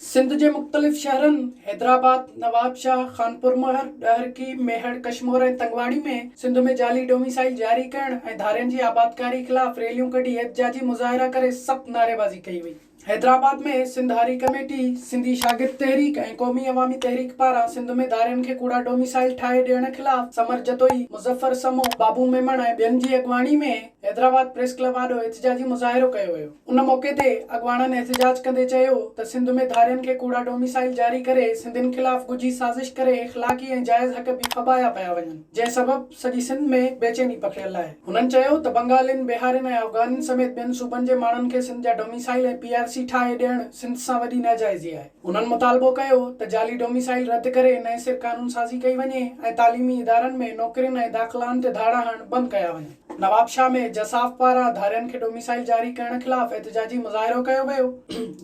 सिंध जे मुख़्तलिफ़ शहरनि हैदराबाद, नवाबशाह, खानपुर महर, डहरकी, मेहड़, कशमोर ऐं तंगवाणी में सिंध में जाली डोमिसाइल जारी करण ऐं धारियुनि जी आबादकारी ख़िलाफ़ रैलियूं कढी एहतजाजी मुज़ाहिरा करे सख़्त नारेबाज़ी कई वई। हैदराबाद में सिंध हारी कमेटी, सिंधी शागिर्द तहरीक ऐं क़ौमी अवामी तहरीक पारां सिंध में धारियुनि खे कूड़ा डोमिसाइल ठाहे ॾियण ख़िलाफ़ समर जतोई, मुज़फ़र समो, बाबू मेमण ऐं ॿियनि जी अॻवानी में हैदराबाद प्रेस क्लब आॾो एहतजाजी मुज़ाहिरो कयो वियो। उन मौक़े ते अॻवाननि एहतजाज कंदे चयो त सिंध में धारियुनि खे कूड़ा डोमिसाइल जारी करे सिंधियुनि ख़िलाफ़ गुझी साज़िश करे इख़्लाक़ी ऐं जाइज़ हक़ बि फॿाया पिया वञनि, जंहिं सबबि सॼी सिंध में बेचैनी पखिड़ियल आहे। हुननि चयो त बंगालियुनि, बिहारियुनि ऐं अफ़गानियुनि समेत ॿियनि सूबनि जे माण्हुनि खे सिंध जा डोमिसाइल ऐं PRC ठाहे ॾियण सिंध सां वॾी नाजाइज़ी आहे। उन्हनि मुतालबो कयो त जाली डोमिसाइल रद्द करे नए सिर कानून साज़ी कई वञे ऐं तालीमी इदारनि में नौकरियुनि ऐं दाख़िलाउनि ते धाड़ा हणणु बंदि कया वञनि। नवाबशाह में जसाफ पारां धारियुनि खे डोमिसाइल जारी करण ख़िलाफ़ एहतजाजी मुज़ाहिरो कयो वियो।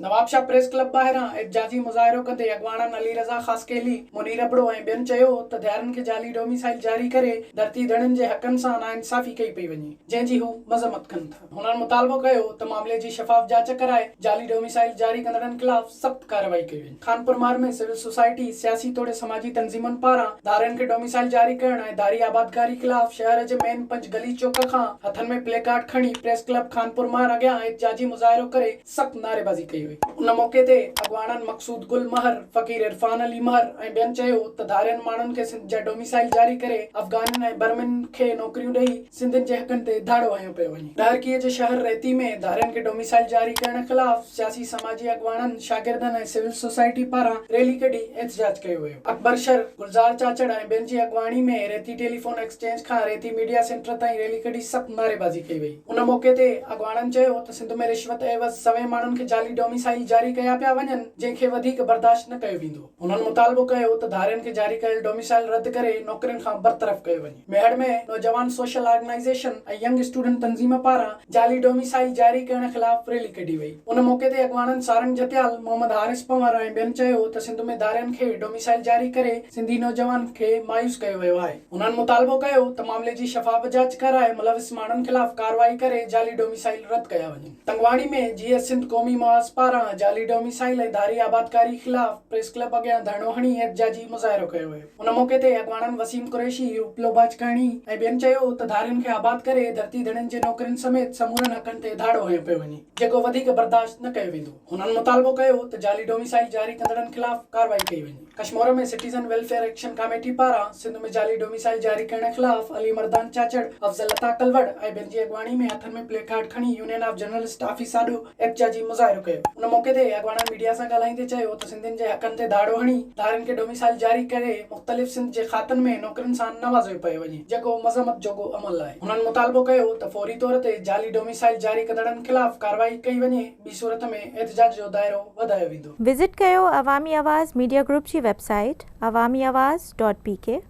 नवाबशाह प्रेस क्लब ॿाहिरां एहतजाजी मुज़ाहिरो कंदे अॻवाननि अली रज़ा ख़ासकेली, मुनीर अबड़ो ऐं ॿियनि चयो त धारियुनि खे जाली डोमिसाइल जारी करे धरती धड़नि जे हक़नि सां नाइंसाफ़ी कई पई वञे, जंहिंजी हू मज़म्मत कनि था। हुननि मुतालबो कयो त मामले जी शफ़ाफ़ जांच कराए जाली डोमिसाइल जारी कंदड़नि ख़िलाफ़ सख़्त कार्रवाई कई वञे। खानपुर महर में सिविल सोसाइटी, सियासी तोड़े समाजी तंज़ीमुनि पारां धारियुनि खे डोमिसाइल जारी करण ऐं धारी आबादकारी ख़िलाफ़ शहर जे मेन पंज गली चौक खां हथनि में प्लेकार्ड खणी प्रेस क्लब खानपुर महर अॻियां एहतजाजी मुज़ाहिरो करे सख़्त नारेबाज़ी कई वई। उन मौक़े ते अॻवाननि मक़सूद गुल महर, फ़क़ीर इरफान अली महर ऐं ॿियनि चयो त धारियुनि माण्हुनि खे सिंध जा डोमिसाइल जारी करे अफ़गानियुनि ऐं बर्मनि खे नौकरियूं ॾेई सिंधियुनि जे हक़नि ते धाड़ो हयो पियो वञे। डहरकीअ जे शहर रेती में धारियुनि खे डोमिसाइल जारी करण ख़िलाफ़ सियासी समाजी अॻवाननि, शागिर्दनि ऐं सिविल सोसाइटी पारां रैली कढी एहतजाज कयो वियो। अकबर शर, गुलज़ार चाचड़ ऐं ॿियनि जी अॻवानी में रेती टेलीफोन एक्सचेंज खां रेती मीडिया सेंटर ताईं रैली कढी सख़्त नारेबाज़ी कई वई। उन मौक़े ते अॻवाननि चयो त सिंध में रिश्वत एवज़ सवे माण्हुनि खे जाली डोमिसाइल जारी कया पिया वञनि, जंहिंखे वधीक बर्दाश्त न कयो वेंदो। हुननि मुतालबो कयो त धारियुनि खे जारी कयल डोमिसाइल रद्द करे नौकरियुनि खां बरतरफ़ कयो वञे। मेहड़ में नौजवान सोशल ऑर्गेनाइज़ेशन ऐं यंग स्टूडेंट तंज़ीम पारां जाली डोमिसाइल जारी करण ख़िलाफ़ रैली कढी वई। उन मौक़े ते अॻवाननि सारंग जतियाल, मोहम्मद हारिस पंवर ऐं ॿियनि चयो त सिंध में धारियुनि खे डोमिसाइल जारी करे सिंधी नौजवान खे मायूस कयो वियो आहे। हुननि मुतालबो कयो त मामले जी शफ़ाफ़ जांच कराए मुलविस माण्हुनि ख़िलाफ़ कार्रवाई करे जाली डोमिसाइल रद्द कया वञनि। तंगवाणी में GS सिंध क़ौमी मुआज़ पारां जाली डोमिसाइल ऐं धारी आबादकारी ख़िलाफ़ प्रेस क्लब अॻियां धरणो हणी एहतजाजी मुज़ाहिरो कयो वियो। उन मौक़े ते अॻवाननि वसीम कुरैशी, रूपलो बाचकाणी ऐं ॿियनि चयो त धारियुनि खे आबाद करे धरती धड़नि जे नौकरियुनि समेत समूरनि हक़नि ते धाड़ो हयो पियो वञे, जेको वधीक बर्दाश्त न कयो वेंदो। हुननि मुतालबो कयो त जाली डोमिसाइल जारी कंदड़नि ख़िलाफ़ कार्रवाई कई वञे। कशमोर में सिटीज़न वेलफेयर एक्शन कमेटी पारां सिंध में जाली डोमिसाइल जारी करण ख़िलाफ़ अली मर्दान चाचड़, अफ़ज़ल अता कलवड़ ऐं ॿियनि जी अॻवानी में हथनि में प्लेकार्ड खणी यूनियन ऑफ जर्नलिस्ट ऑफिस आॾो एहतजाजी मुज़ाहिरो कयो। उन मौक़े ते अॻवाननि मीडिया सां ॻाल्हाईंदे चयो त सिंधियुनि जे हक़नि ते धाड़ो हणी धारियुनि खे डोमिसाइल जारी करे मुख़्तलिफ़ सिंध जे खातनि में नौकरियुनि सां नवाज़ियो पियो वञे, जेको मज़म्मत जोॻो अमल आहे। हुननि मुतालबो कयो त फौरी तौर ते जाली डोमिसाइल जारी कंदड़नि ख़िलाफ़ कार्रवाई कई वञे, ॿी सूरत में एहतजाज जो दाइरो वधायो वेंदो। विज़िट कयो अवामी आवाज़ मीडिया ग्रुप जी वेबसाइट awamiawaz.pk